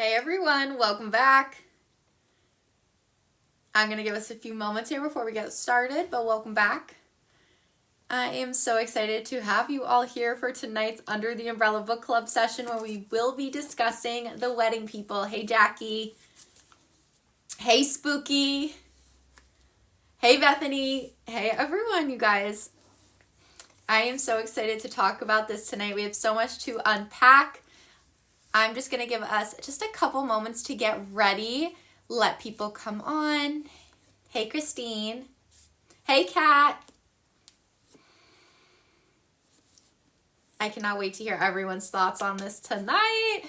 Hey everyone, welcome back. I'm going to give us a few moments here before we get started, but welcome back. I am so excited to have you all here for tonight's Under the Umbrella Book Club session where we will be discussing The Wedding People. Hey Jackie. Hey Spooky. Hey Bethany. Hey everyone, you guys. I am so excited to talk about this tonight. We have so much to unpack. I'm just going to give us just a couple moments to get ready. Let people come on. Hey, Christine. Hey, Kat. I cannot wait to hear everyone's thoughts on this tonight.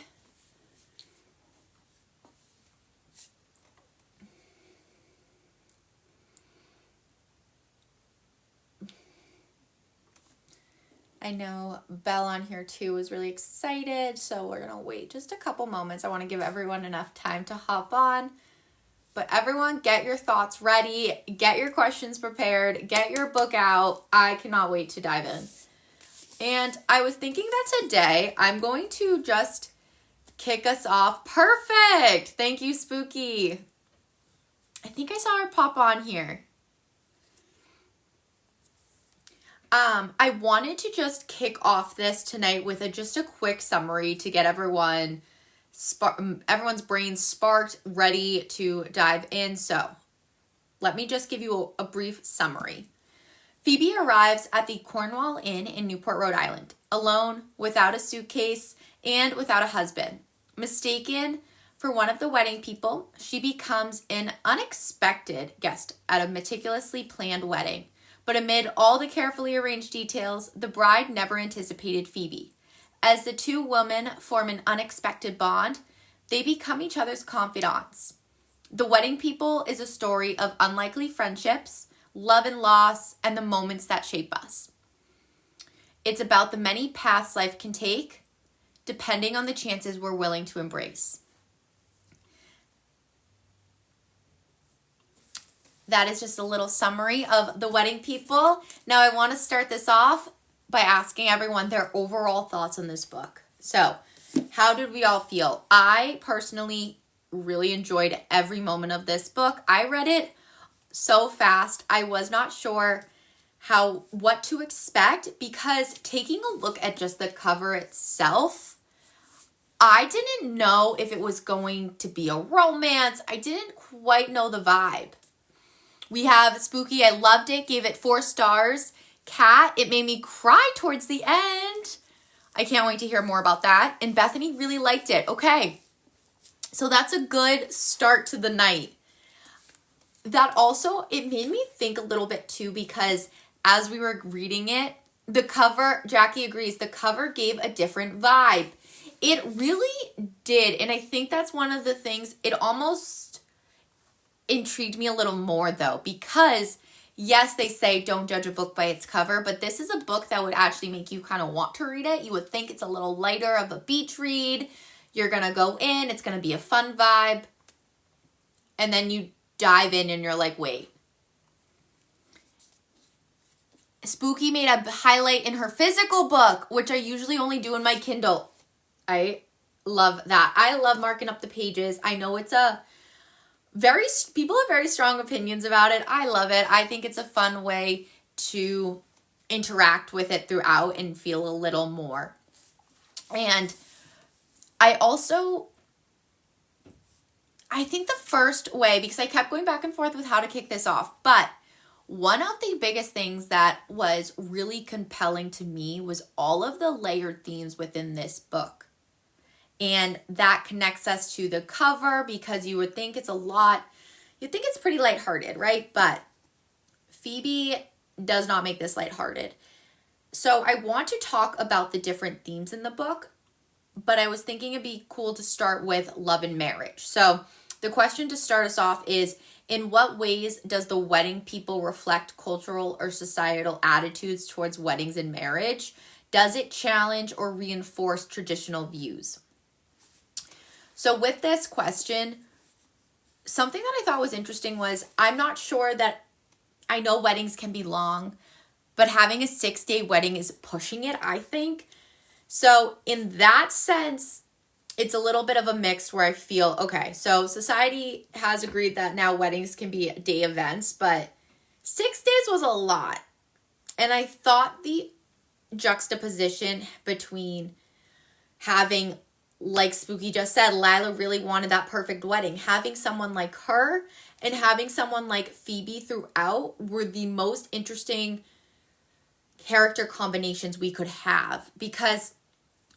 I know Belle on here too is really excited, so we're gonna wait just a couple moments. I want to give everyone enough time to hop on. But everyone, get your thoughts ready, get your questions prepared, get your book out. I cannot wait to dive in. And I was thinking that today I'm going to just kick us off. Perfect! Thank you, Spooky. I think I saw her pop on here. I wanted to just kick off this tonight with just a quick summary to get everyone's brains sparked, ready to dive in. So let me just give you a brief summary. Phoebe arrives at the Cornwall Inn in Newport, Rhode Island, alone, without a suitcase, and without a husband. Mistaken for one of the wedding people, she becomes an unexpected guest at a meticulously planned wedding. But amid all the carefully arranged details, the bride never anticipated Phoebe. As the two women form an unexpected bond, they become each other's confidants. The Wedding People is a story of unlikely friendships, love and loss, and the moments that shape us. It's about the many paths life can take, depending on the chances we're willing to embrace. That is just a little summary of The Wedding People. Now I want to start this off by asking everyone their overall thoughts on this book. So, how did we all feel? I personally really enjoyed every moment of this book. I read it so fast. I was not sure what to expect because taking a look at just the cover itself, I didn't know if it was going to be a romance. I didn't quite know the vibe. We have Spooky, I loved it, gave it 4 stars. Kat, it made me cry towards the end. I can't wait to hear more about that. And Bethany really liked it. Okay, so that's a good start to the night. That also, it made me think a little bit too because as we were reading it, the cover, Jackie agrees, the cover gave a different vibe. It really did. And I think that's one of the things, it almost intrigued me a little more though, because yes, they say don't judge a book by its cover, but this is a book that would actually make you kind of want to read it. You would think it's a little lighter of a beach read. You're going to go in, it's going to be a fun vibe. And then you dive in and you're like, wait. Spooky made a highlight in her physical book, which I usually only do in my Kindle. I love that. I love marking up the pages. I know it's people have very strong opinions about it. I love it. I think it's a fun way to interact with it throughout and feel a little more. And I think the first way, because I kept going back and forth with how to kick this off, but one of the biggest things that was really compelling to me was all of the layered themes within this book. And that connects us to the cover because you would think it's pretty lighthearted, right? But Phoebe does not make this lighthearted. So I want to talk about the different themes in the book, but I was thinking it'd be cool to start with love and marriage. So the question to start us off is, in what ways does The Wedding People reflect cultural or societal attitudes towards weddings and marriage? Does it challenge or reinforce traditional views? So with this question, something that I thought was interesting was, I'm not sure that, I know weddings can be long, but having a 6-day wedding is pushing it, I think. So in that sense, it's a little bit of a mix where I feel, okay, so society has agreed that now weddings can be day events, but 6 days was a lot. And I thought the juxtaposition between having, like Spooky just said, Lila really wanted that perfect wedding. Having someone like her and having someone like Phoebe throughout were the most interesting character combinations we could have, because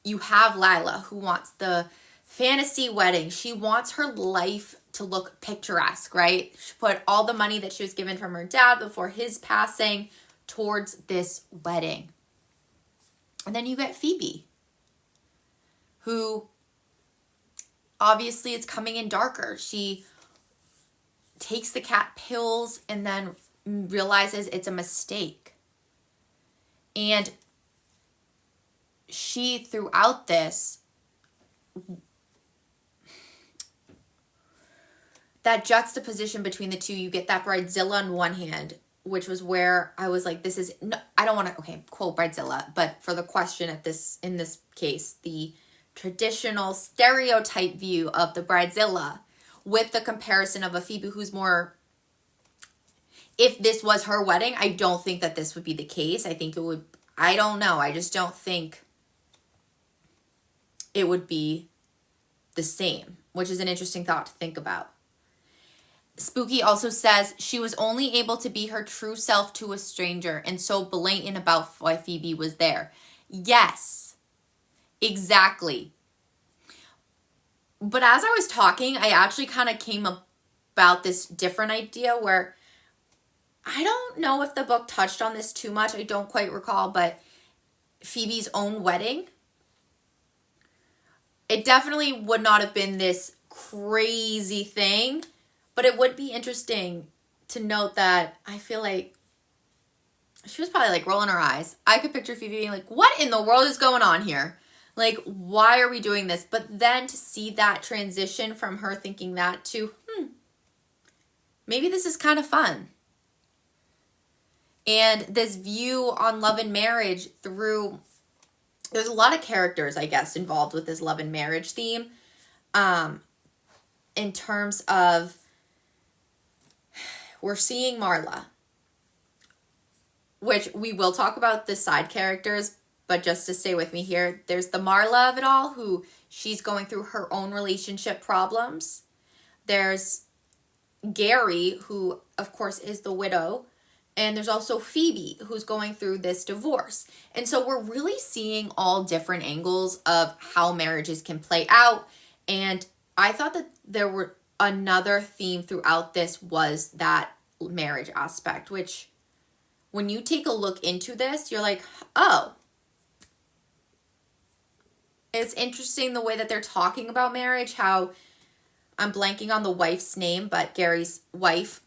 you have Lila, who wants the fantasy wedding. She wants her life to look picturesque, right? She put all the money that she was given from her dad before his passing towards this wedding. And then you get Phoebe, who obviously it's coming in darker. She takes the cat pills and then realizes it's a mistake. And she, throughout this, that juxtaposition between the two, you get that Bridezilla on one hand, which was where I was like, this is, no, I don't want to, okay, quote Bridezilla, but for the question in this case, the traditional stereotype view of the Bridezilla with the comparison of a Phoebe who's more, if this was her wedding, I don't think that this would be the case. I think it would, I don't know. I just don't think it would be the same, which is an interesting thought to think about. Spooky also says she was only able to be her true self to a stranger and so blatant about why Phoebe was there. Yes, exactly. But as I was talking, I actually kind of came about this different idea where I don't know if the book touched on this too much. I don't quite recall, but Phoebe's own wedding, it definitely would not have been this crazy thing, but it would be interesting to note that I feel like she was probably like rolling her eyes. I could picture Phoebe being like, what in the world is going on here? Like, why are we doing this? But then to see that transition from her thinking that to, maybe this is kind of fun. And this view on love and marriage through, there's a lot of characters, I guess, involved with this love and marriage theme. In terms of, we're seeing Marla, which we will talk about the side characters, but just to stay with me here, there's the Marla of it all, who she's going through her own relationship problems. There's Gary, who, of course, is the widow. And there's also Phoebe, who's going through this divorce. And so we're really seeing all different angles of how marriages can play out. And I thought that there were another theme throughout this was that marriage aspect, which when you take a look into this, you're like, oh, it's interesting the way that they're talking about marriage, how I'm blanking on the wife's name, but Gary's wife,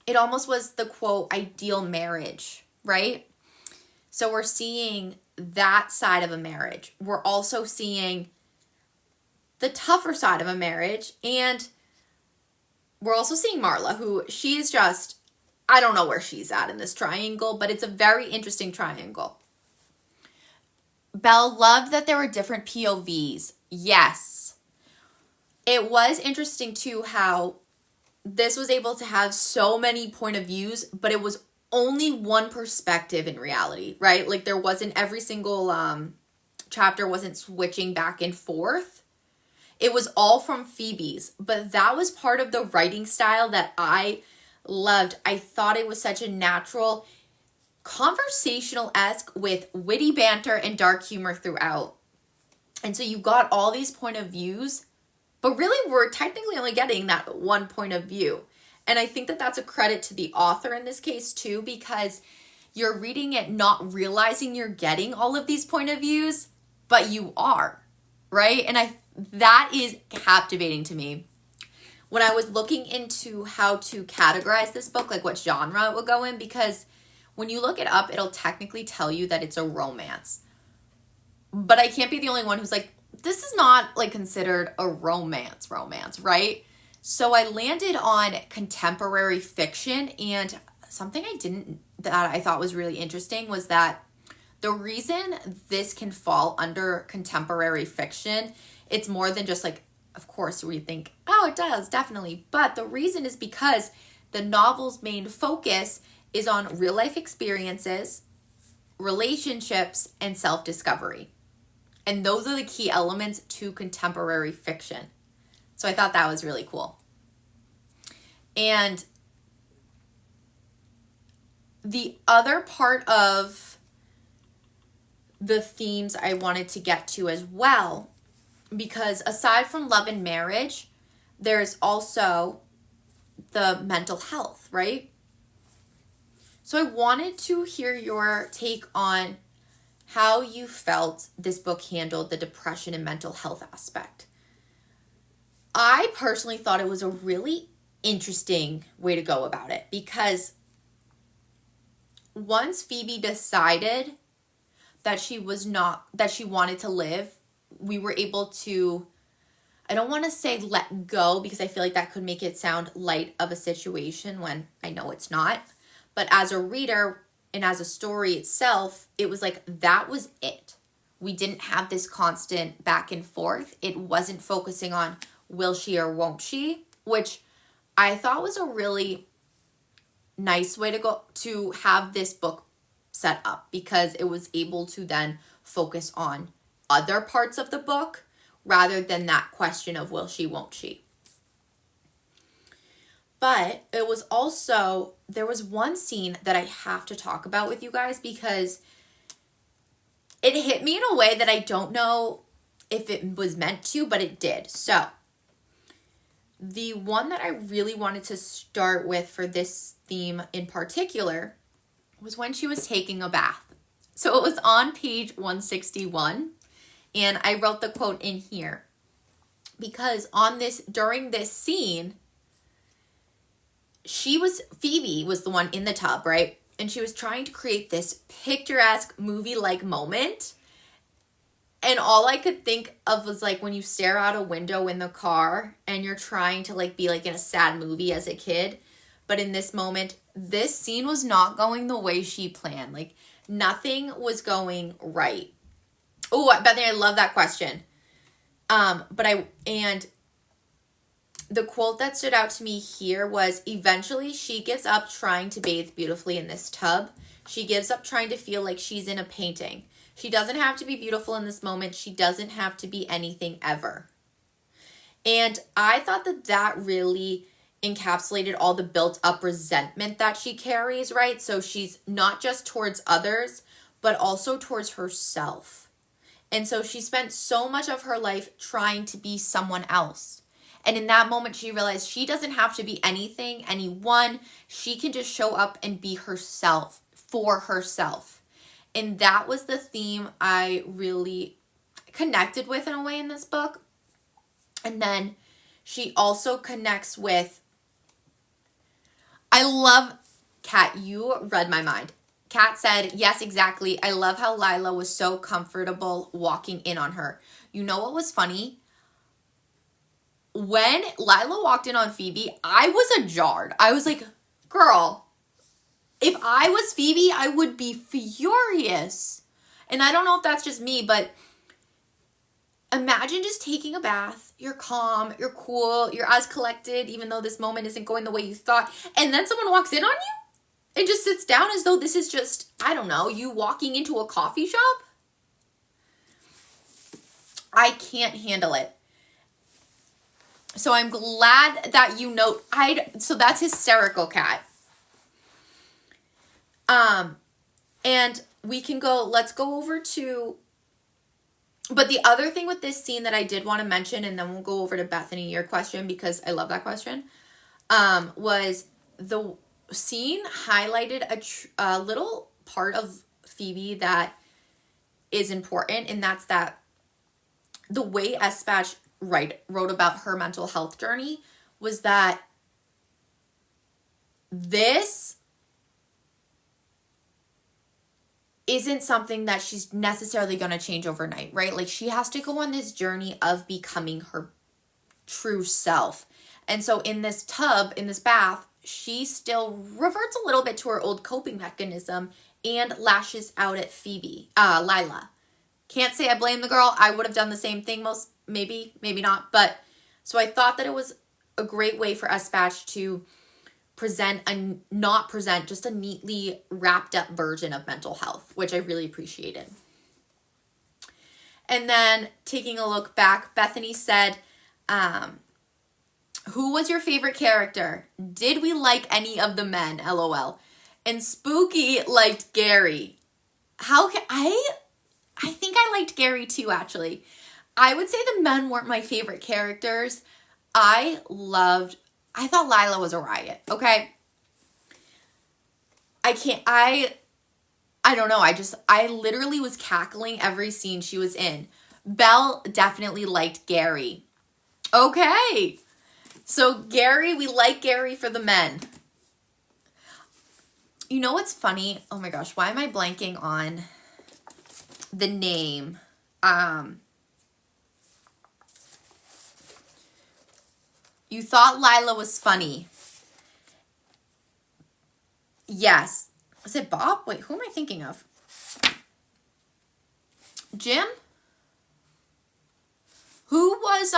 it almost was the quote ideal marriage, right? So we're seeing that side of a marriage. We're also seeing the tougher side of a marriage. And we're also seeing Marla, who she's just, I don't know where she's at in this triangle, but it's a very interesting triangle. Belle loved that there were different POVs. Yes. It was interesting too how this was able to have so many point of views, but it was only one perspective in reality, right? Like there wasn't every single chapter wasn't switching back and forth. It was all from Phoebe's, but that was part of the writing style that I loved. I thought it was such a natural, conversational-esque with witty banter and dark humor throughout. And so you got all these point of views, but really we're technically only getting that one point of view. And I think that that's a credit to the author in this case too, because you're reading it not realizing you're getting all of these point of views, but you are, right? And that is captivating to me. When I was looking into how to categorize this book, like what genre it would go in, because when you look it up, it'll technically tell you that it's a romance. But I can't be the only one who's like, this is not like considered a romance, right? So I landed on contemporary fiction, and something that I thought was really interesting was that the The reason this can fall under contemporary fiction, it's more than just like, of course, we think, oh, it does, definitely. But the reason is because the novel's main focus is on real life experiences, relationships, and self-discovery. And those are the key elements to contemporary fiction. So I thought that was really cool. And the other part of the themes I wanted to get to as well, because aside from love and marriage, there's also the mental health, right? So I wanted to hear your take on how you felt this book handled the depression and mental health aspect. I personally thought it was a really interesting way to go about it, because once Phoebe decided that she wanted to live, we were able to, I don't want to say let go, because I feel like that could make it sound light of a situation when I know it's not. But as a reader and as a story itself, it was like that was it. We didn't have this constant back and forth. It wasn't focusing on will she or won't she, which I thought was a really nice way to go to have this book set up, because it was able to then focus on other parts of the book rather than that question of will she, won't she. But it was also, there was one scene that I have to talk about with you guys, because it hit me in a way that I don't know if it was meant to, but it did. So the one that I really wanted to start with for this theme in particular was when she was taking a bath. So it was on page 161, and I wrote the quote in here because during this scene, Phoebe was the one in the tub, right? And she was trying to create this picturesque movie-like moment. And all I could think of was like when you stare out a window in the car and you're trying to like be like in a sad movie as a kid. But in this moment, this scene was not going the way she planned. Like nothing was going right. Oh, Bethany, I love that question. And the quote that stood out to me here was, eventually she gives up trying to bathe beautifully in this tub. She gives up trying to feel like she's in a painting. She doesn't have to be beautiful in this moment. She doesn't have to be anything ever. And I thought that really encapsulated all the built up resentment that she carries, right? So she's not just towards others, but also towards herself. And so she spent so much of her life trying to be someone else. And in that moment, she realized she doesn't have to be anything, anyone. She can just show up and be herself for herself. And that was the theme I really connected with in a way in this book. And then she also connects with, I love, Kat, you read my mind. Kat said, yes, exactly. I love how Lila was so comfortable walking in on her. You know what was funny? When Lila walked in on Phoebe, I was ajarred. I was like, girl, if I was Phoebe, I would be furious. And I don't know if that's just me, but imagine just taking a bath. You're calm, you're cool, you're as collected, even though this moment isn't going the way you thought. And then someone walks in on you and just sits down as though this is just, I don't know, you walking into a coffee shop. I can't handle it. So I'm glad that you note, so that's hysterical, Kat. And we can let's go over to, but the other thing with this scene that I did want to mention, and then we'll go over to Bethany, your question, because I love that question, was the scene highlighted a little part of Phoebe that is important, and that's that the way Espach wrote about her mental health journey was that this isn't something that she's necessarily going to change overnight, right? Like she has to go on this journey of becoming her true self. And so in this tub, in this bath, she still reverts a little bit to her old coping mechanism and lashes out at Lila. Can't say I blame the girl. I would have done the same thing maybe not. But so I thought that it was a great way for Espach to not present just a neatly wrapped up version of mental health, which I really appreciated. And then taking a look back, Bethany said, who was your favorite character? Did we like any of the men? LOL. And Spooky liked Gary. How can I think I liked Gary too, actually. I would say the men weren't my favorite characters. I thought Lila was a riot, okay? I don't know. I literally was cackling every scene she was in. Belle definitely liked Gary. Okay. So Gary, we like Gary for the men. You know what's funny? Oh my gosh, why am I blanking on the name? You thought Lila was funny. Yes. Is it Bob? Wait, who am I thinking of? Jim? Who was,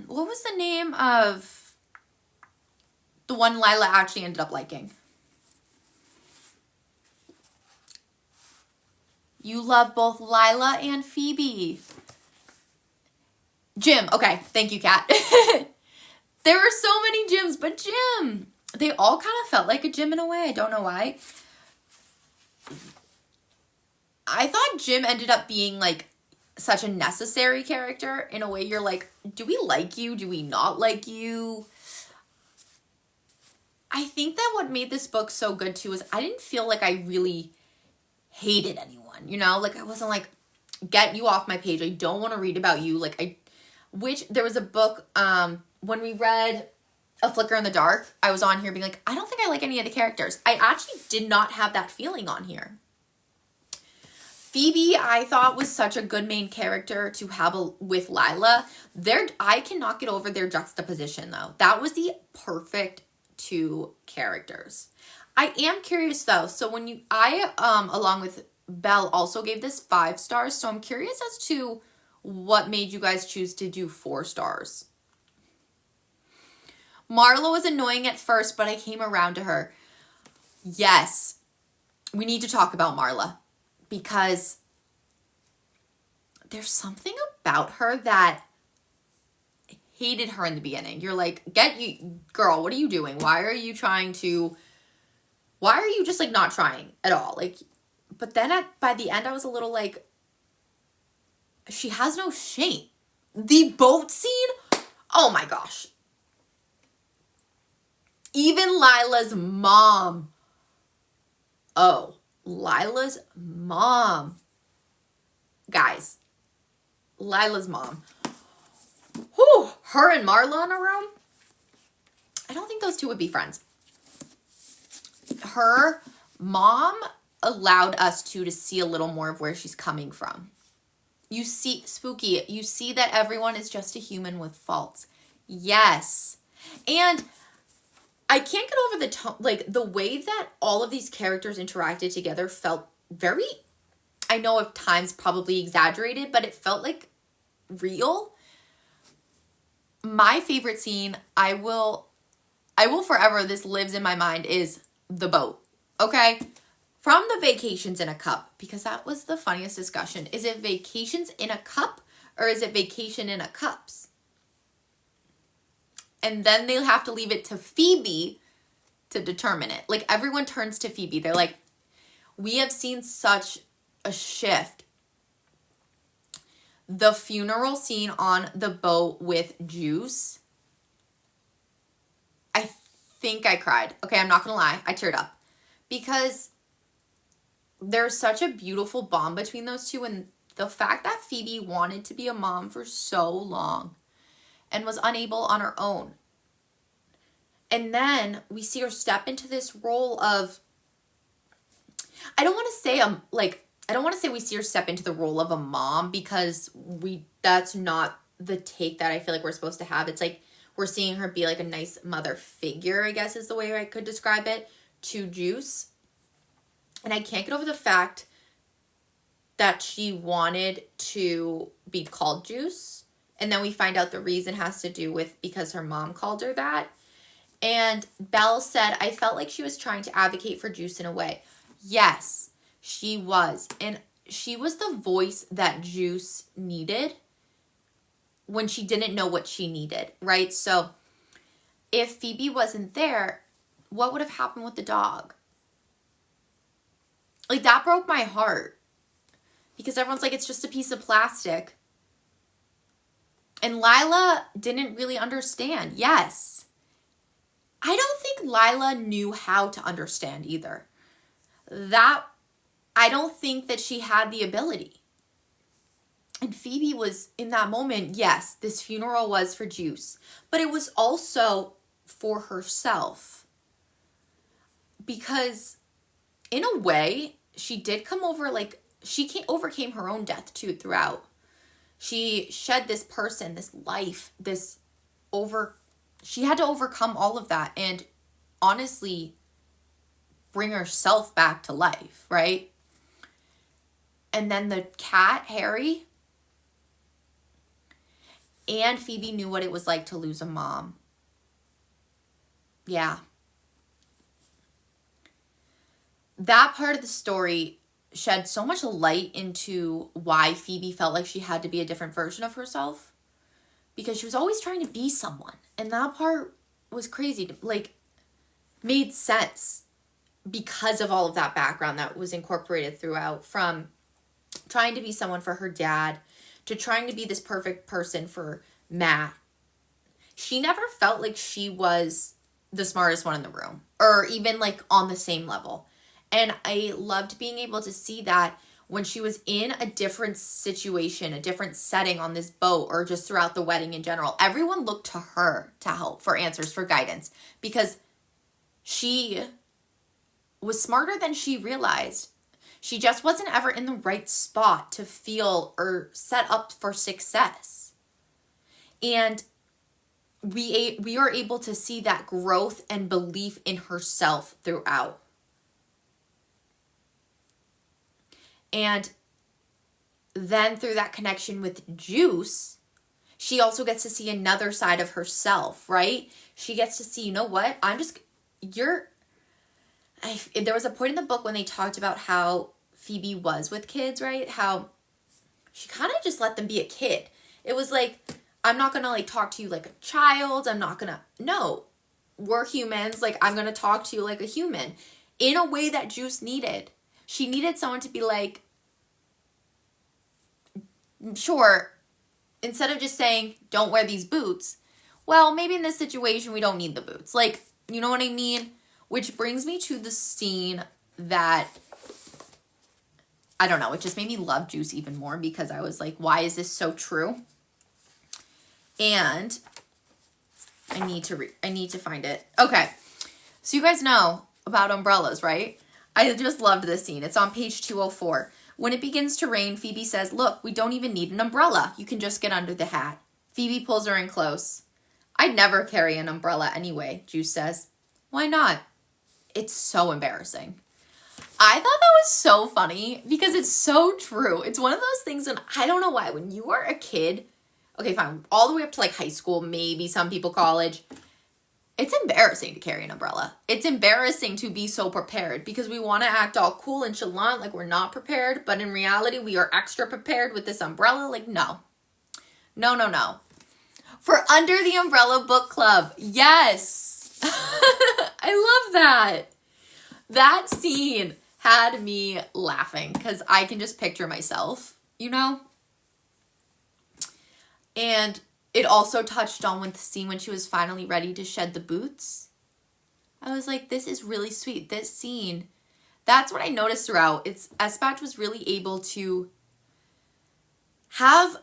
what was the name of the one Lila actually ended up liking? You love both Lila and Phoebe. Jim. Okay, thank you, Kat. There were so many Jims, but Jim. They all kind of felt like a Jim in a way. I don't know why. I thought Jim ended up being like such a necessary character in a way. You're like, do we like you? Do we not like you? I think that what made this book so good too is I didn't feel like I really hated anyone, you know? Like I wasn't like, get you off my page. I don't want to read about you. There was a book, when we read A Flicker in the Dark, I was on here being like, I don't think I like any of the characters. I actually did not have that feeling on here. Phoebe, I thought, was such a good main character to have with Lila. I cannot get over their juxtaposition, though. That was the perfect two characters. I am curious, though. So along with Belle, also gave this 5 stars. So I'm curious as to what made you guys choose to do 4 stars. Marla was annoying at first, but I came around to her. Yes, we need to talk about Marla. Because there's something about her that hated her in the beginning. You're like, girl, what are you doing? Why are you just like not trying at all? Like, but then by the end, I was a little like, she has no shame. The boat scene, oh my gosh. Even Lila's mom. Oh. Lila's mom. Guys, Lila's mom. Whew, her and Marla in a room? I don't think those two would be friends. Her mom allowed us to see a little more of where she's coming from. You see, Spooky, you see that everyone is just a human with faults. Yes. And I can't get over the tone, like the way that all of these characters interacted together felt very, I know at times probably exaggerated, but it felt like real. My favorite scene, I will forever, this lives in my mind, is the boat. Okay? From the Vacations in a Cup, because that was the funniest discussion. Is it Vacations in a Cup or is it Vacation in a Cups? And then they'll have to leave it to Phoebe to determine it. Like, everyone turns to Phoebe. They're like, we have seen such a shift. The funeral scene on the boat with Juice, I think I cried. Okay, I'm not going to lie. I teared up. Because there's such a beautiful bond between those two. And the fact that Phoebe wanted to be a mom for so long and was unable on her own. And then we see her step into this role of, I don't want to say we see her step into the role of a mom, because that's not the take that I feel like we're supposed to have. It's like we're seeing her be like a nice mother figure, I guess is the way I could describe it, to Juice. And I can't get over the fact that she wanted to be called Juice. And then we find out the reason has to do with because her mom called her that. And Belle said, I felt like she was trying to advocate for Juice in a way. Yes, she was. And she was the voice that Juice needed when she didn't know what she needed, right? So if Phoebe wasn't there, what would have happened with the dog? Like, that broke my heart. Because everyone's like, it's just a piece of plastic. And Lila didn't really understand. Yes. I don't think Lila knew how to understand either. I don't think that she had the ability. And Phoebe was, in that moment, yes, this funeral was for Juice. But it was also for herself. Because, in a way, she did come over, like, overcame her own death, too, throughout. She shed this person, this life, she had to overcome all of that and honestly bring herself back to life, right? And then the cat, Harry, and Phoebe knew what it was like to lose a mom. Yeah. That part of the story shed so much light into why Phoebe felt like she had to be a different version of herself. Because she was always trying to be someone. And that part was crazy. Like, made sense because of all of that background that was incorporated throughout. From trying to be someone for her dad to trying to be this perfect person for Matt. She never felt like she was the smartest one in the room. Or even like on the same level. And I loved being able to see that when she was in a different situation, a different setting on this boat, or just throughout the wedding in general, everyone looked to her to help, for answers, for guidance, because she was smarter than she realized. She just wasn't ever in the right spot to feel or set up for success. And we are able to see that growth and belief in herself throughout. And then through that connection with Juice, she also gets to see another side of herself, right? She gets to see, you know what? There was a point in the book when they talked about how Phoebe was with kids, right? How she kind of just let them be a kid. It was like, I'm not going to like talk to you like a child. No, we're humans. Like, I'm going to talk to you like a human in a way that Juice needed. She needed someone to be like, sure, instead of just saying, don't wear these boots, well, maybe in this situation, we don't need the boots. Like, you know what I mean? Which brings me to the scene that, I don't know, it just made me love Juice even more because I was like, why is this so true? And I need to find it. Okay, so you guys know about umbrellas, right? I just loved this scene. It's on page 204. When it begins to rain, Phoebe says, look, we don't even need an umbrella. You can just get under the hat. Phoebe pulls her in close. I'd never carry an umbrella anyway, Juice says. Why not? It's so embarrassing. I thought that was so funny because it's so true. It's one of those things, and I don't know why. When you are a kid, okay, fine, all the way up to like high school, maybe some people college, it's embarrassing to carry an umbrella. It's embarrassing to be so prepared because we want to act all cool and chalant like we're not prepared. But in reality, we are extra prepared with this umbrella. Like, no. No. For Under the Umbrella Book Club. Yes. I love that. That scene had me laughing because I can just picture myself, you know? And it also touched on with the scene when she was finally ready to shed the boots. I was like, this is really sweet. This scene, that's what I noticed throughout. Espach was really able to have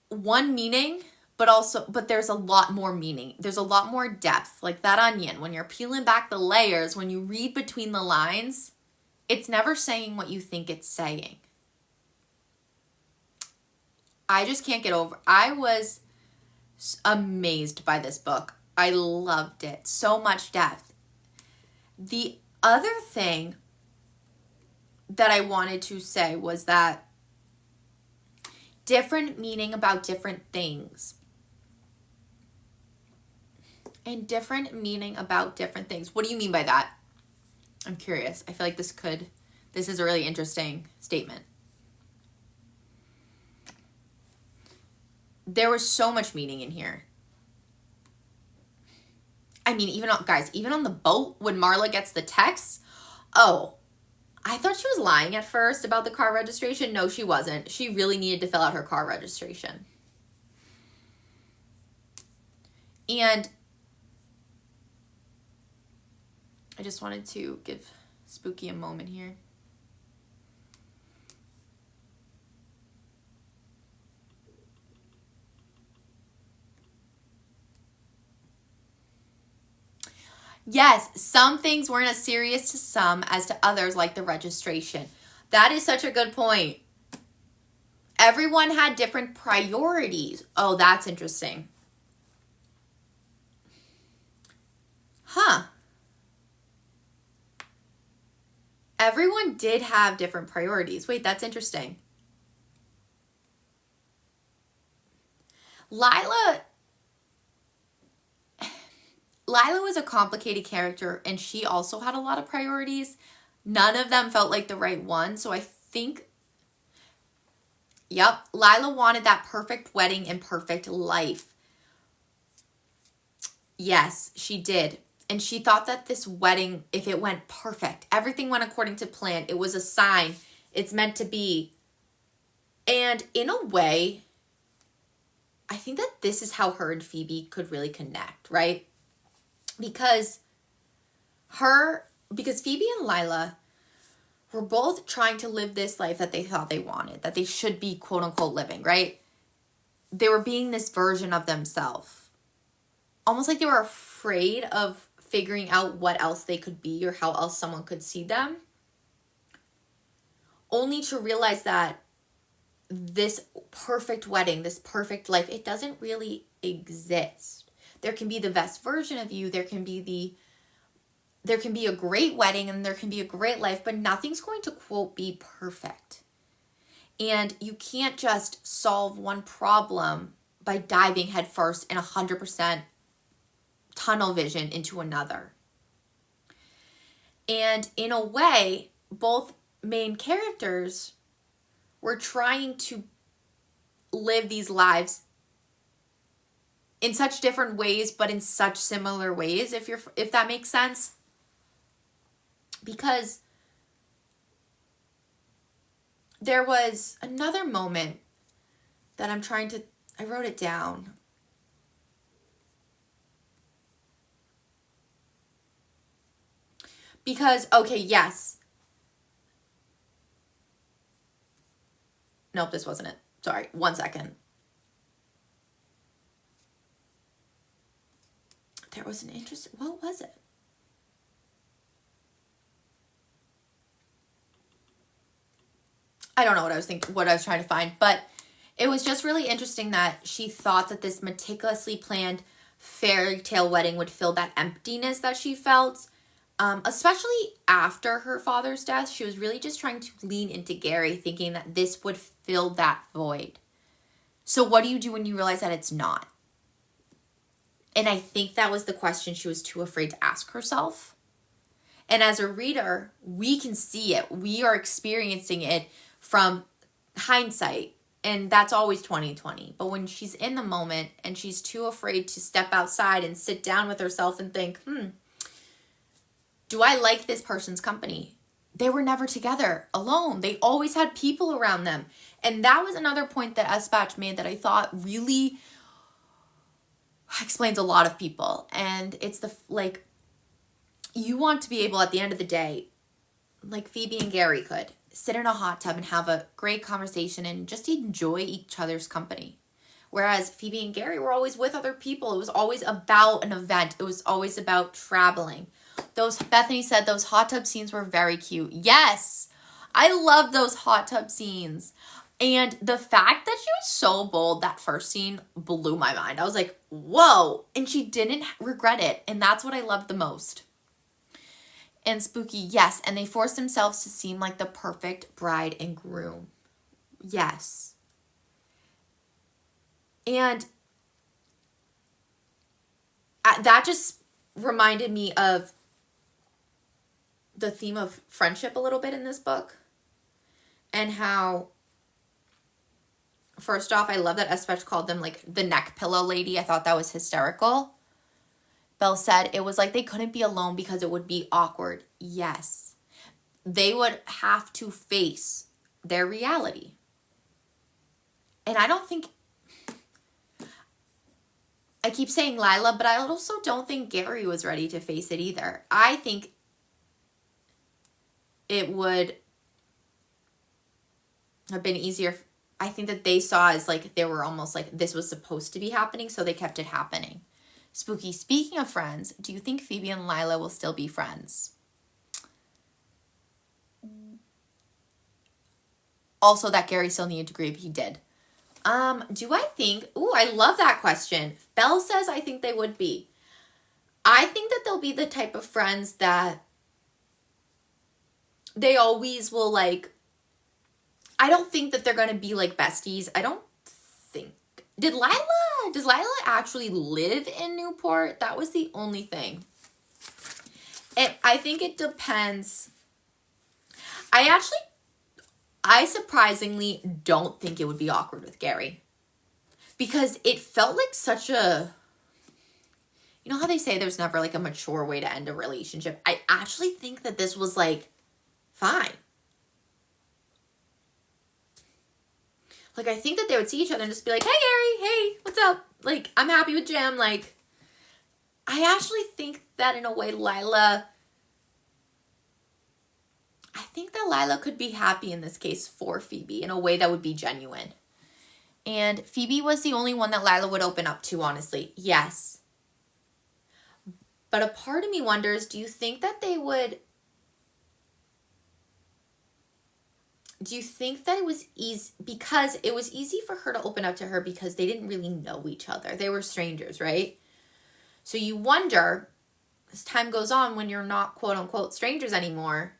one meaning, but there's a lot more meaning. There's a lot more depth. Like that onion, when you're peeling back the layers, when you read between the lines, it's never saying what you think it's saying. I just can't get over. I was amazed by this book. I loved it. So much depth. The other thing that I wanted to say was that different meaning about different things. And different meaning about different things. What do you mean by that? I'm curious. I feel like this is a really interesting statement. There was so much meaning in here. I mean, even on the boat when Marla gets the text, I thought she was lying at first about the car registration. No, she wasn't. She really needed to fill out her car registration. And I just wanted to give Spooky a moment here. Yes, some things weren't as serious to some as to others, like the registration. That is such a good point. Everyone had different priorities. Oh, that's interesting. Huh. Everyone did have different priorities. Wait, that's interesting. Lila was a complicated character, and she also had a lot of priorities. None of them felt like the right one. So I think, Lila wanted that perfect wedding and perfect life. Yes, she did. And she thought that this wedding, if it went perfect, everything went according to plan. It was a sign. It's meant to be. And in a way, I think that this is how her and Phoebe could really connect, right? Because Phoebe and Lila were both trying to live this life that they thought they wanted, that they should be quote unquote living, right? They were being this version of themselves. Almost like they were afraid of figuring out what else they could be or how else someone could see them. Only to realize that this perfect wedding, this perfect life, it doesn't really exist. There can be the best version of you. There can be a great wedding and there can be a great life, but nothing's going to, quote, be perfect. And you can't just solve one problem by diving headfirst in 100% tunnel vision into another. And in a way, both main characters were trying to live these lives in such different ways, but in such similar ways, if that makes sense. Because there was another moment that I wrote it down. Because, okay, yes. Nope, this wasn't it. Sorry, 1 second. There was an interesting, what was it? I don't know what I was trying to find, but it was just really interesting that she thought that this meticulously planned fairy tale wedding would fill that emptiness that she felt. Especially after her father's death, she was really just trying to lean into Gary, thinking that this would fill that void. So what do you do when you realize that it's not? And I think that was the question she was too afraid to ask herself. And as a reader, we can see it. We are experiencing it from hindsight. And that's always 20/20. But when she's in the moment and she's too afraid to step outside and sit down with herself and think, do I like this person's company? They were never together alone. They always had people around them. And that was another point that Espach made that I thought really explains a lot of people. And it's you want to be able at the end of the day, like Phoebe and Gary could, sit in a hot tub and have a great conversation and just enjoy each other's company. Whereas Phoebe and Gary were always with other people. It was always about an event. It was always about traveling. Bethany said those hot tub scenes were very cute. Yes, I love those hot tub scenes. And the fact that she was so bold, that first scene blew my mind. I was like, whoa. And she didn't regret it. And that's what I loved the most. And Spooky, yes. And they forced themselves to seem like the perfect bride and groom. Yes. And that just reminded me of the theme of friendship a little bit in this book. And how, first off, I love that Espach called them like the neck pillow lady. I thought that was hysterical. Belle said it was like they couldn't be alone because it would be awkward. Yes. They would have to face their reality. And I don't think, I keep saying Lila, but I also don't think Gary was ready to face it either. I think it would have been easier. I think that they saw as like they were almost like this was supposed to be happening, so they kept it happening. Spooky, speaking of friends, do you think Phoebe and Lila will still be friends? Also, that Gary still needed to grieve. He did. Do I think... Ooh, I love that question. Belle says I think they would be. I think that they'll be the type of friends that they always will like... I don't think that they're going to be like besties. I don't think... Does Lila actually live in Newport? That was the only thing. I think it depends. I surprisingly don't think it would be awkward with Gary. Because it felt like such a... You know how they say there's never like a mature way to end a relationship? I actually think that this was like, fine. Like, I think that they would see each other and just be like, hey, Gary, hey, what's up? Like, I'm happy with Jim. Like, I actually think that in a way I think that Lila could be happy in this case for Phoebe in a way that would be genuine. And Phoebe was the only one that Lila would open up to, honestly. Yes. But a part of me wonders, do you think that they would... Do you think that it was easy, because it was easy for her to open up to her because they didn't really know each other. They were strangers, right? So you wonder, as time goes on, when you're not quote unquote strangers anymore,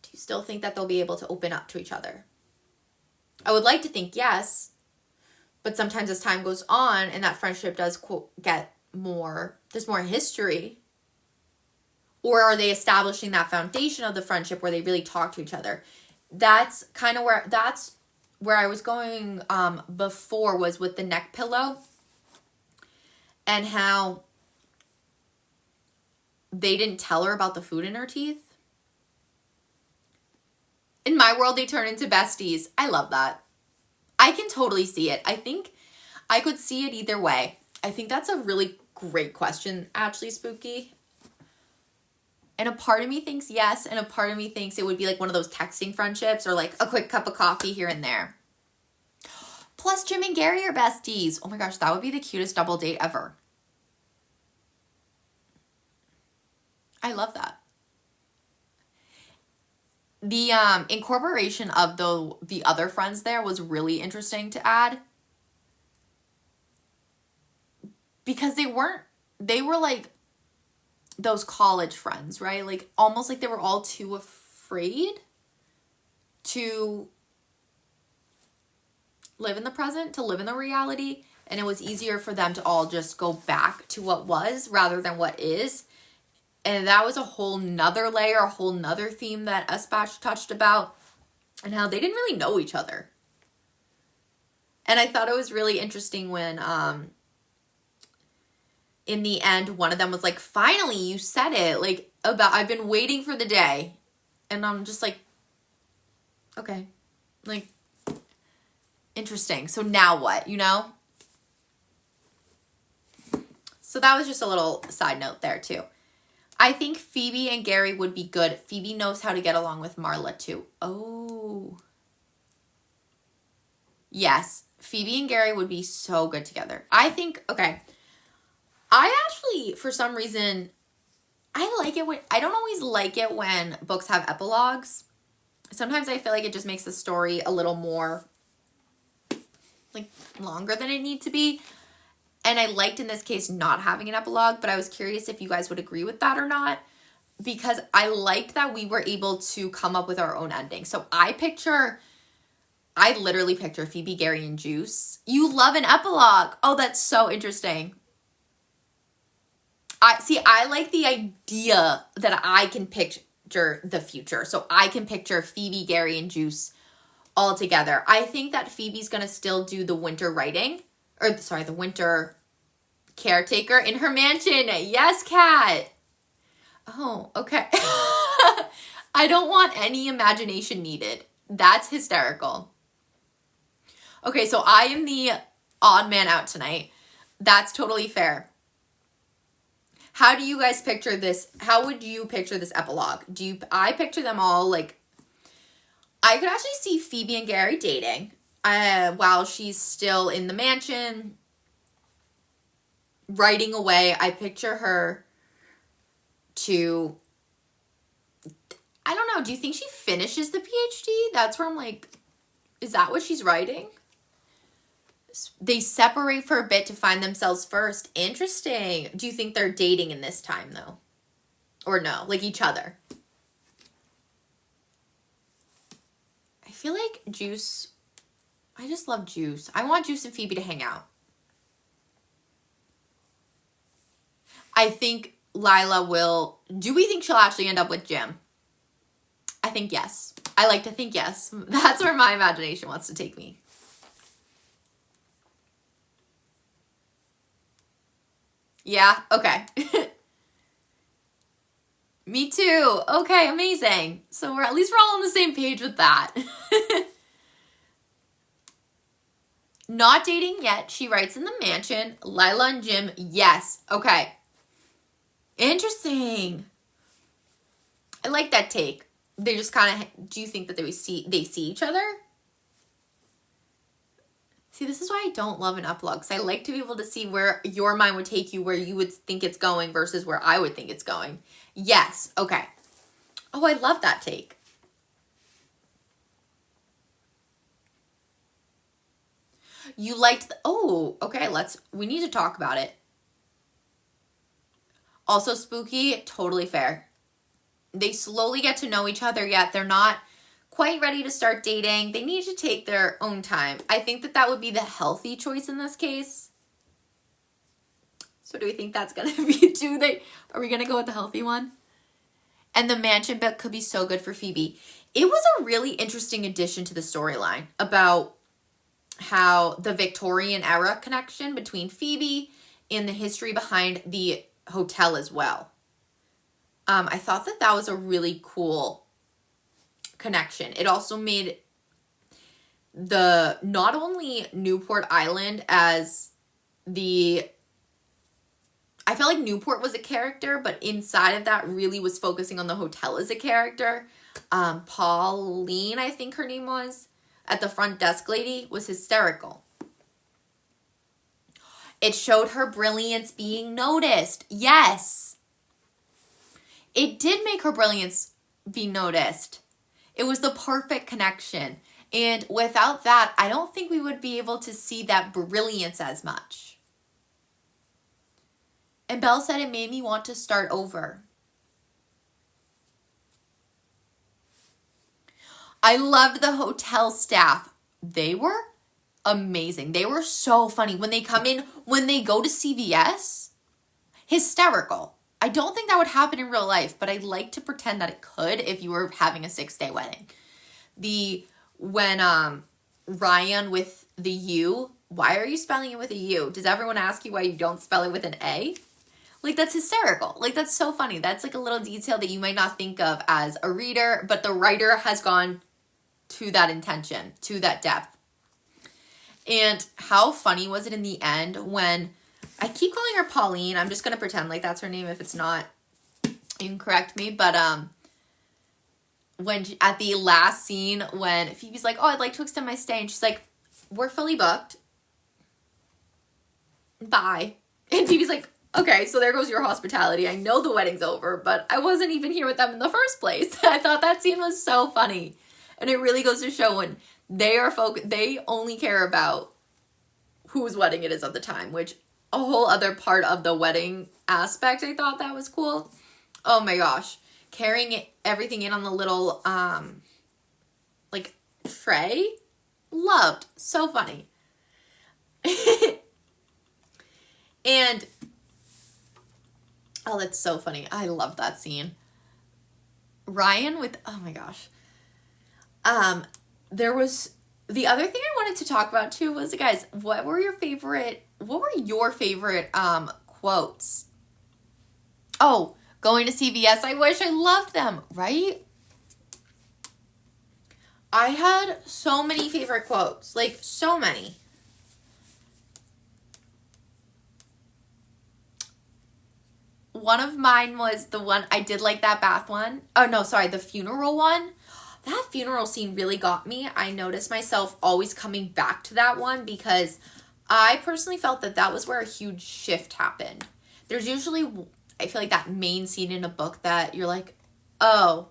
do you still think that they'll be able to open up to each other? I would like to think yes, but sometimes as time goes on and that friendship does quote get more, there's more history. Or are they establishing that foundation of the friendship where they really talk to each other? That's kind of where I was going before, was with the neck pillow and how they didn't tell her about the food in her teeth. In my world, they turn into besties. I love that. I can totally see it. I think I could see it either way. I think that's a really great question, actually, Spooky. And a part of me thinks yes, and a part of me thinks it would be like one of those texting friendships or like a quick cup of coffee here and there. Plus, Jim and Gary are besties. Oh my gosh, that would be the cutest double date ever. I love that. The incorporation of the other friends there was really interesting to add. Because they were like those college friends, right? Like almost like they were all too afraid to live in the present, to live in the reality. And it was easier for them to all just go back to what was rather than what is. And that was a whole nother layer, a whole nother theme that Espach touched about, and how they didn't really know each other. And I thought it was really interesting when, in the end, one of them was like, finally, you said it. Like, I've been waiting for the day. And I'm just like, okay. Like, interesting. So now what, you know? So that was just a little side note there, too. I think Phoebe and Gary would be good. Phoebe knows how to get along with Marla, too. Oh. Yes. Phoebe and Gary would be so good together. I think, okay. I actually, for some reason, I like it when, I don't always like it when books have epilogues. Sometimes I feel like it just makes the story a little more, like, longer than it needs to be. And I liked, in this case, not having an epilogue, but I was curious if you guys would agree with that or not. because I liked that we were able to come up with our own ending. So I literally picture Phoebe, Gary, and Juice. You love an epilogue. Oh, that's so interesting. I like the idea that I can picture the future. So I can picture Phoebe, Gary, and Juice all together. I think that Phoebe's going to still do the winter writing. The winter caretaker in her mansion. Yes, Kat. Oh, okay. I don't want any imagination needed. That's hysterical. Okay, so I am the odd man out tonight. That's totally fair. How do you guys picture this? How would you picture this epilogue? I picture them all like, I could actually see Phoebe and Gary dating while she's still in the mansion, writing away. I picture her to, I don't know, do you think she finishes the PhD? That's where I'm like, is that what she's writing? They separate for a bit to find themselves first. Interesting. Do you think they're dating in this time, though? Or no? Like each other? I feel like Juice... I just love Juice. I want Juice and Phoebe to hang out. I think Lila will... Do we think she'll actually end up with Jim? I think yes. I like to think yes. That's where my imagination wants to take me. Yeah, okay. Me too. Okay, amazing. So at least we're all on the same page with that. Not dating yet. She writes in the mansion. Lila and Jim, yes. Okay. Interesting. I like that take. They just kind of, do you think that they see each other? See, this is why I don't love an epilogue, because I like to be able to see where your mind would take you, where you would think it's going versus where I would think it's going. Yes. Okay. Oh, I love that take. You liked oh, okay, we need to talk about it. Also spooky, totally fair. They slowly get to know each other, yet they're not quite ready to start dating. They need to take their own time. I think that would be the healthy choice in this case. So do we think that's going to be, are we going to go with the healthy one? And the mansion bit could be so good for Phoebe. It was a really interesting addition to the storyline about how the Victorian era connection between Phoebe and the history behind the hotel as well. I thought that was a really cool connection. It also made not only Newport Island as I felt like Newport was a character, but inside of that really was focusing on the hotel as a character. Pauline, I think her name was, at the front desk lady, was hysterical. It showed her brilliance being noticed. Yes. It did make her brilliance be noticed. It was the perfect connection. And without that, I don't think we would be able to see that brilliance as much. And Belle said it made me want to start over. I loved the hotel staff. They were amazing. They were so funny. When they come in, when they go to CVS, hysterical. I don't think that would happen in real life, but I like to pretend that it could if you were having a 6-day wedding. When Ryan with the U, why are you spelling it with a U? Does everyone ask you why you don't spell it with an A? Like, that's hysterical. Like, that's so funny. That's like a little detail that you might not think of as a reader, but the writer has gone to that intention, to that depth. And how funny was it in the end when, I keep calling her Pauline. I'm just going to pretend like that's her name if it's not. You can correct me. But at the last scene when Phoebe's like, oh, I'd like to extend my stay. And she's like, we're fully booked. Bye. And Phoebe's like, okay, so there goes your hospitality. I know the wedding's over, but I wasn't even here with them in the first place. I thought that scene was so funny. And it really goes to show when they only care about whose wedding it is at the time, which a whole other part of the wedding aspect, I thought that was cool. Oh my gosh. carrying everything in on the little, like, tray. Loved. So funny. And, oh, that's so funny. I love that scene. Ryan with, oh my gosh. There was, the other thing I wanted to talk about too was, guys, what were your favorite quotes? Oh, going to CVS, I wish I loved them, right? I had so many favorite quotes, like so many. One of mine was the one, I did like that bath one. Oh, no, sorry, the funeral one. That funeral scene really got me. I noticed myself always coming back to that one because I personally felt that that was where a huge shift happened. There's usually, I feel like, that main scene in a book that you're like, oh,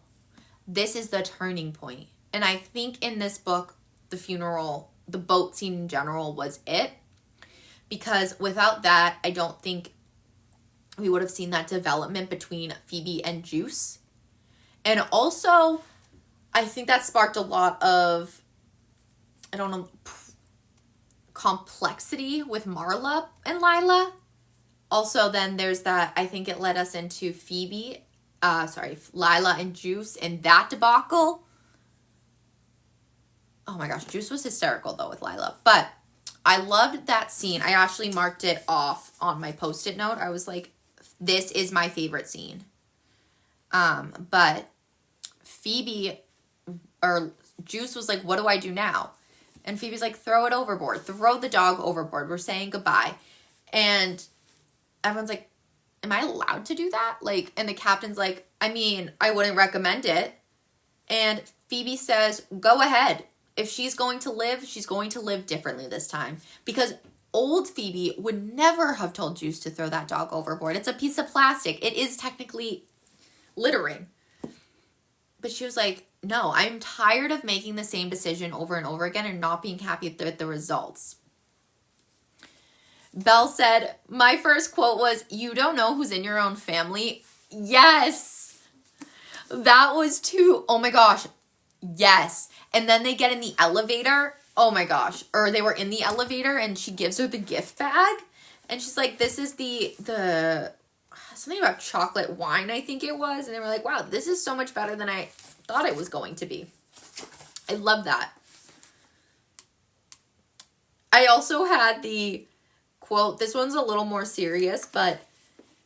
this is the turning point. And I think in this book, the funeral, the boat scene in general was it. Because without that, I don't think we would have seen that development between Phoebe and Juice. And also, I think that sparked a lot of, I don't know, complexity with Marla and Lila. Also, then there's that, I think it led us into Lila and Juice and that debacle. Oh my gosh, Juice was hysterical though with Lila. But I loved that scene. I actually marked it off on my post-it note. I was like, this is my favorite scene. But Phoebe or Juice was like, what do I do now? And Phoebe's like, throw it overboard. Throw the dog overboard. We're saying goodbye. And everyone's like, am I allowed to do that? Like, and the captain's like, I mean, I wouldn't recommend it. And Phoebe says, go ahead. If she's going to live, she's going to live differently this time. Because old Phoebe would never have told Juice to throw that dog overboard. It's a piece of plastic. It is technically littering. But she was like, no, I'm tired of making the same decision over and over again and not being happy with the results. Belle said, my first quote was, you don't know who's in your own family. Yes. That was too, oh my gosh. Yes. And then they get in the elevator. Oh my gosh. Or they were in the elevator and she gives her the gift bag. And she's like, this is the something about chocolate wine, I think it was. And they were like, wow, this is so much better than I thought it was going to be. I love that. I also had the quote, this one's a little more serious, but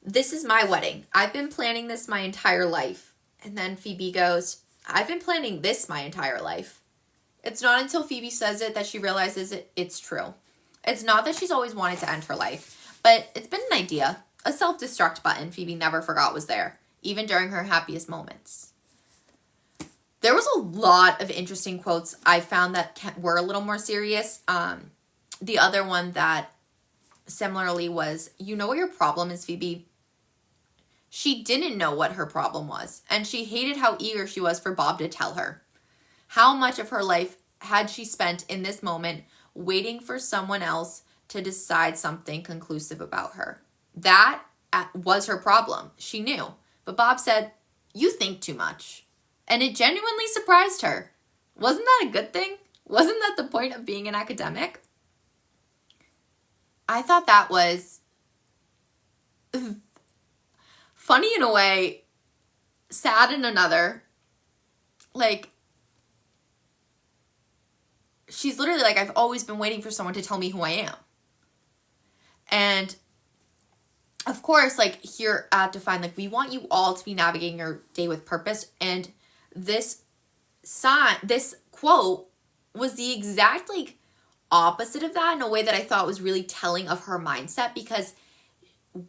this is my wedding. I've been planning this my entire life. And then Phoebe goes, I've been planning this my entire life. It's not until Phoebe says it that she realizes it's true. It's not that she's always wanted to end her life, but it's been an idea. A self-destruct button Phoebe never forgot was there, even during her happiest moments. There was a lot of interesting quotes I found that were a little more serious. The other one that similarly was, you know what your problem is, Phoebe? She didn't know what her problem was, and she hated how eager she was for Bob to tell her. How much of her life had she spent in this moment waiting for someone else to decide something conclusive about her? That was her problem. She knew. But Bob said, you think too much. And it genuinely surprised her. Wasn't that a good thing? Wasn't that the point of being an academic? I thought that was funny in a way, sad in another. Like, she's literally like, I've always been waiting for someone to tell me who I am. And of course, like here at Define, like we want you all to be navigating your day with purpose. And this quote was the exact like opposite of that in a way that I thought was really telling of her mindset, because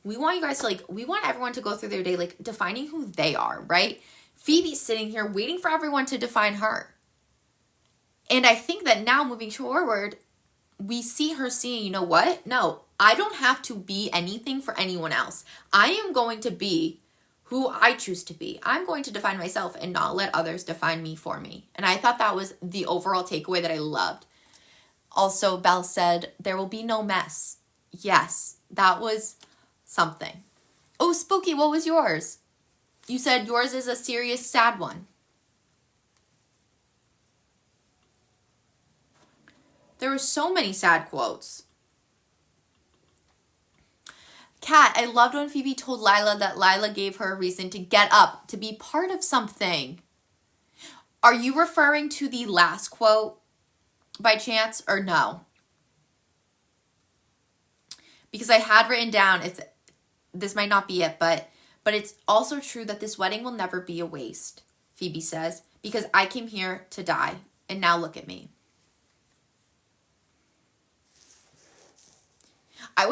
we want you guys to we want everyone to go through their day like defining who they are, right? Phoebe's sitting here waiting for everyone to define her. And I think that now moving forward, we see her seeing, you know what? No, I don't have to be anything for anyone else. I am going to be who I choose to be. I'm going to define myself and not let others define me for me. And I thought that was the overall takeaway that I loved. Also, Belle said, there will be no mess. Yes, that was something. Oh, Spooky, what was yours? You said yours is a serious, sad one. There were so many sad quotes. Kat, I loved when Phoebe told Lila that Lila gave her a reason to get up, to be part of something. Are you referring to the last quote by chance or no? Because I had written down, this might not be it, but it's also true that this wedding will never be a waste, Phoebe says, because I came here to die, and now look at me. I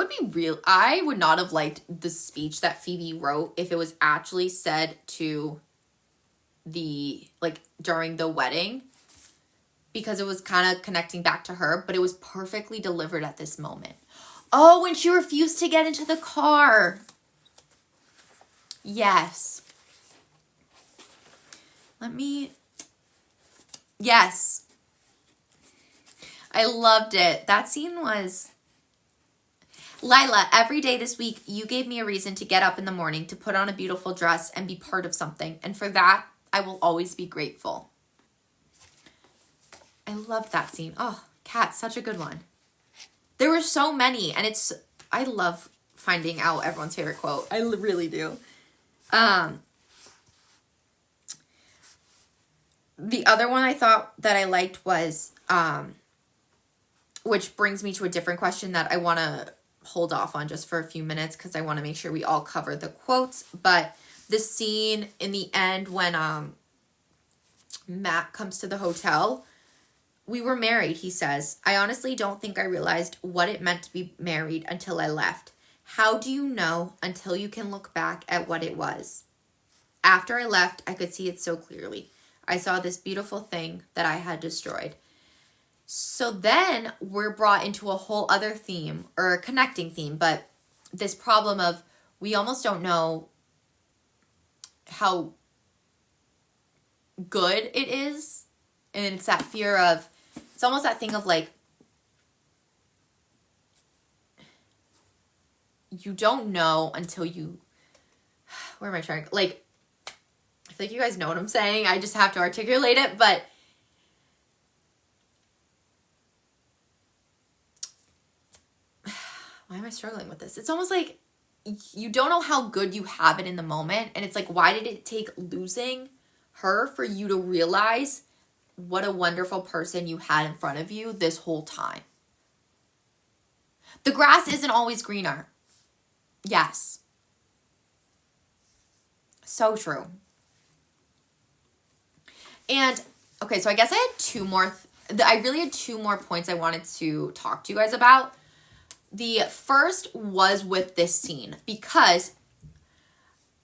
would not have liked the speech that Phoebe wrote if it was actually said to during the wedding, because it was kind of connecting back to her, but it was perfectly delivered at this moment. Oh, when she refused to get into the car. Yes. Yes. I loved it. That scene was... Lila, every day this week, you gave me a reason to get up in the morning, to put on a beautiful dress and be part of something. And for that, I will always be grateful. I loved that scene. Oh, Kat, such a good one. There were so many, and I love finding out everyone's favorite quote. I really do. The other one I thought that I liked was, which brings me to a different question that I want to hold off on just for a few minutes because I want to make sure we all cover the quotes. But the scene in the end when Matt comes to the hotel, we were married, he says. I honestly don't think I realized what it meant to be married until I left. How do you know until you can look back at what it was? After I left, I could see it so clearly. I saw this beautiful thing that I had destroyed. So then we're brought into a whole other theme, or a connecting theme, but this problem of we almost don't know how good it is. And it's that fear of, it's almost that thing of like, you don't know until you, where am I trying? Like, I feel like you guys know what I'm saying. I just have to articulate it, but why am I struggling with this? It's almost like you don't know how good you have it in the moment. And it's like, why did it take losing her for you to realize what a wonderful person you had in front of you this whole time? The grass isn't always greener. Yes. So true. And, okay, so I guess I had I really had two more points I wanted to talk to you guys about. The first was with this scene, because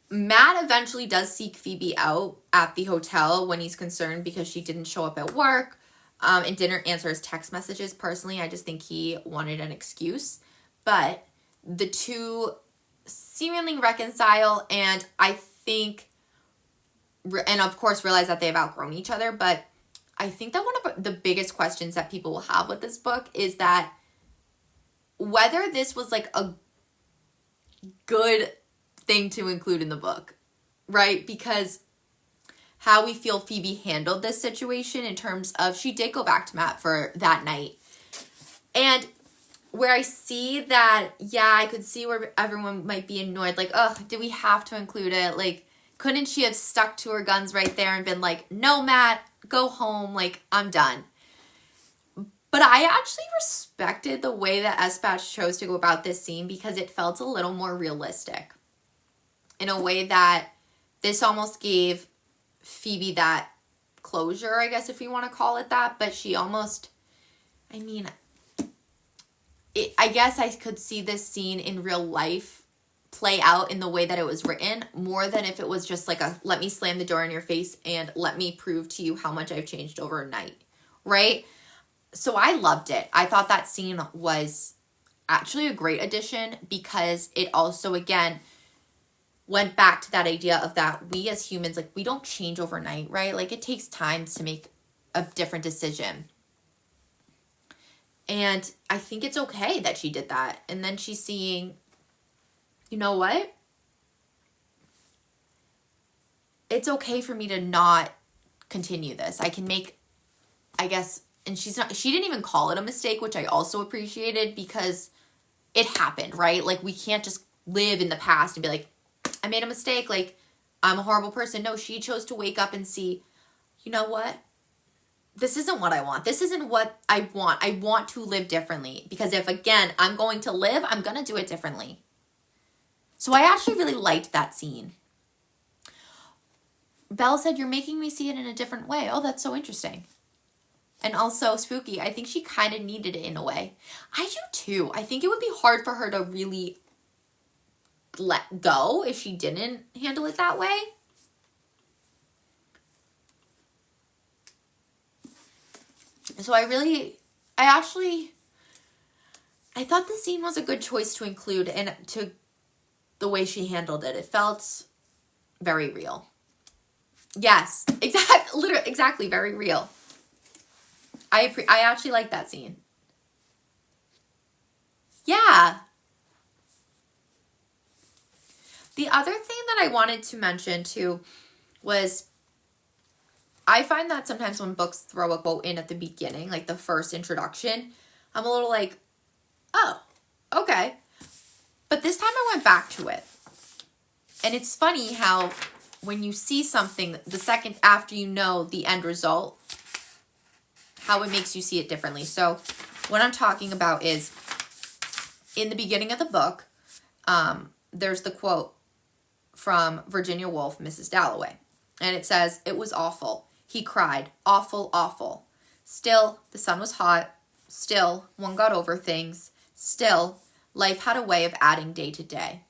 Matt eventually does seek Phoebe out at the hotel when he's concerned because she didn't show up at work and didn't answer his text messages. Personally, I just think he wanted an excuse. But the two seemingly reconcile, and I think, and of course realize that they've outgrown each other. But I think that one of the biggest questions that people will have with this book is that whether this was like a good thing to include in the book, right? Because how we feel Phoebe handled this situation in terms of, she did go back to Matt for that night. And where I see that, yeah, I could see where everyone might be annoyed. Like, ugh, did we have to include it? Like, couldn't she have stuck to her guns right there and been like, no, Matt, go home. Like, I'm done. But I actually respected the way that Espach chose to go about this scene because it felt a little more realistic. In a way that this almost gave Phoebe that closure, I guess, if you want to call it that. But she almost, I mean, I guess I could see this scene in real life play out in the way that it was written, more than if it was just like a, let me slam the door in your face and let me prove to you how much I've changed overnight, right? So I loved it. I thought that scene was actually a great addition because it also, again, went back to that idea of that we as humans, like, we don't change overnight, right? Like, it takes time to make a different decision. And I think it's okay that she did that. And then she's seeing, you know what? it's okay for me to not continue this. I can make, I guess, and she didn't even call it a mistake, which I also appreciated because it happened, right? Like, we can't just live in the past and be like, I made a mistake, like, I'm a horrible person. No, she chose to wake up and see, you know what? This isn't what I want. This isn't what I want. I want to live differently. Because if, again, I'm going to live, I'm going to do it differently. So I actually really liked that scene. Belle said, you're making me see it in a different way. Oh, that's so interesting. And also spooky. I think she kind of needed it in a way. I do too. I think it would be hard for her to really let go if she didn't handle it that way. So I thought the scene was a good choice to include, and to the way she handled it. It felt very real. Yes, exactly, very real. I actually like that scene. Yeah. The other thing that I wanted to mention too was, I find that sometimes when books throw a quote in at the beginning, like the first introduction, I'm a little like, oh, okay. But this time I went back to it. And it's funny how when you see something the second after you know the end result, how it makes you see it differently. So what I'm talking about is, in the beginning of the book, there's the quote from Virginia Woolf, Mrs. Dalloway. And it says, it was awful. He cried, awful, awful. Still, the sun was hot. Still, one got over things. Still, life had a way of adding day to day.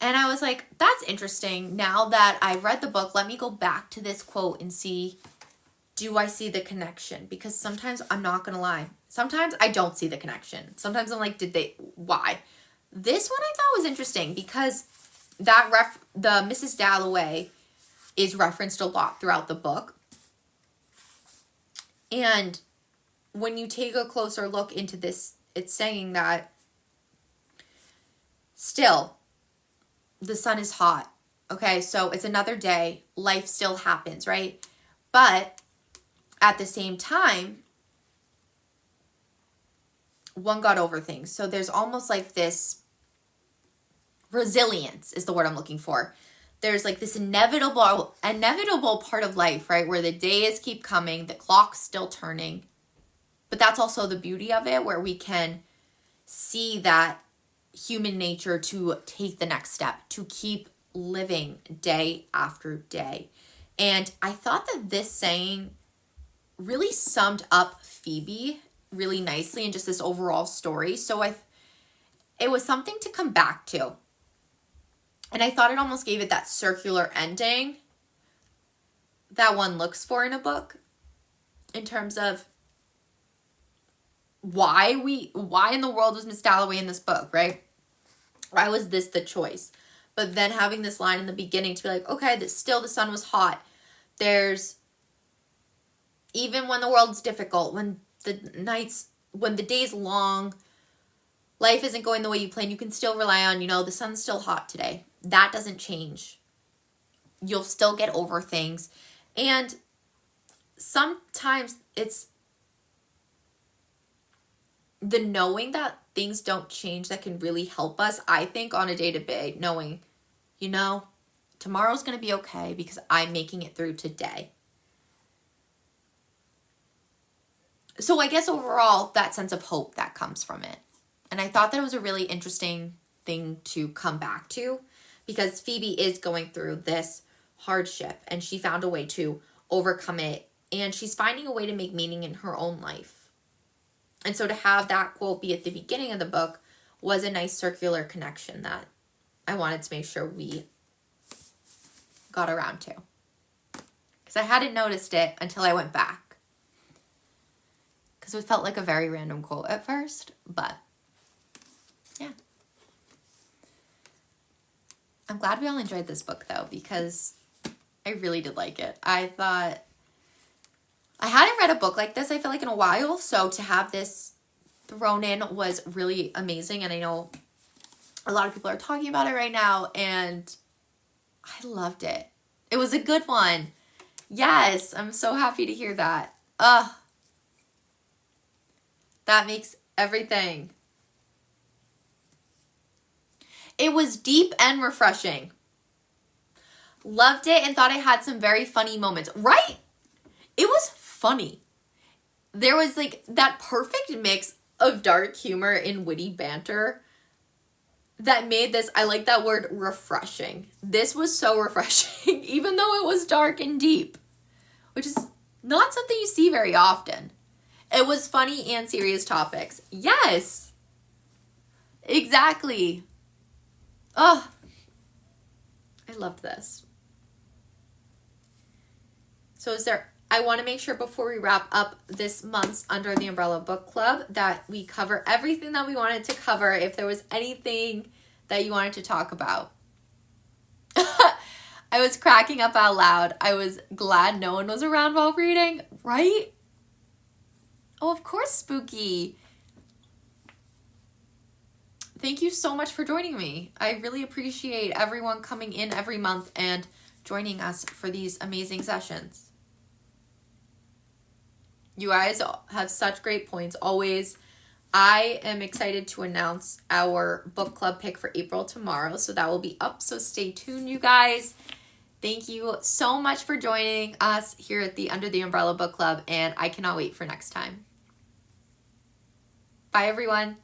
And I was like, that's interesting. Now that I read the book, let me go back to this quote and see, do I see the connection? Because sometimes, I'm not going to lie, sometimes I don't see the connection. Sometimes I'm like, why? This one I thought was interesting because the Mrs. Dalloway is referenced a lot throughout the book. And when you take a closer look into this, it's saying that still, the sun is hot. Okay, so it's another day. Life still happens, right? But at the same time, one got over things. So there's almost like this resilience is the word I'm looking for. There's like this inevitable part of life, right? Where the days keep coming, the clock's still turning. But that's also the beauty of it, where we can see that human nature to take the next step, to keep living day after day. And I thought that this saying really summed up Phoebe really nicely in just this overall story. So it was something to come back to. And I thought it almost gave it that circular ending that one looks for in a book, in terms of why in the world was Miss Dalloway in this book, right? Why was this the choice? But then having this line in the beginning to be like, okay, still the sun was hot. There's, even when the world's difficult, when the day's long, life isn't going the way you planned, you can still rely on, the sun's still hot today. That doesn't change. You'll still get over things. And sometimes it's the knowing that things don't change that can really help us, I think, on a day-to-day, knowing, tomorrow's going to be okay because I'm making it through today. So I guess overall, that sense of hope that comes from it. And I thought that it was a really interesting thing to come back to, because Phoebe is going through this hardship and she found a way to overcome it, and she's finding a way to make meaning in her own life. And so to have that quote be at the beginning of the book was a nice circular connection that I wanted to make sure we got around to, because I hadn't noticed it until I went back, because it felt like a very random quote at first, but yeah. I'm glad we all enjoyed this book, though, because I really did like it. I thought, I hadn't read a book like this, I feel like, in a while, so to have this thrown in was really amazing, and I know a lot of people are talking about it right now, and I loved it. It was a good one. Yes, I'm so happy to hear that. Ugh. That makes everything. It was deep and refreshing. Loved it and thought it had some very funny moments. Right? It was funny. There was like that perfect mix of dark humor and witty banter that made this, I like that word, refreshing. This was so refreshing, even though it was dark and deep, which is not something you see very often. It was funny and serious topics. Yes. Exactly. Oh, I loved this. So I want to make sure before we wrap up this month's Under the Umbrella Book Club that we cover everything that we wanted to cover. If there was anything that you wanted to talk about. I was cracking up out loud. I was glad no one was around while reading, right? Oh, of course, spooky. Thank you so much for joining me. I really appreciate everyone coming in every month and joining us for these amazing sessions. You guys have such great points always. I am excited to announce our book club pick for April tomorrow, so that will be up. So stay tuned, you guys. Thank you so much for joining us here at the Under the Umbrella Book Club, and I cannot wait for next time. Bye, everyone.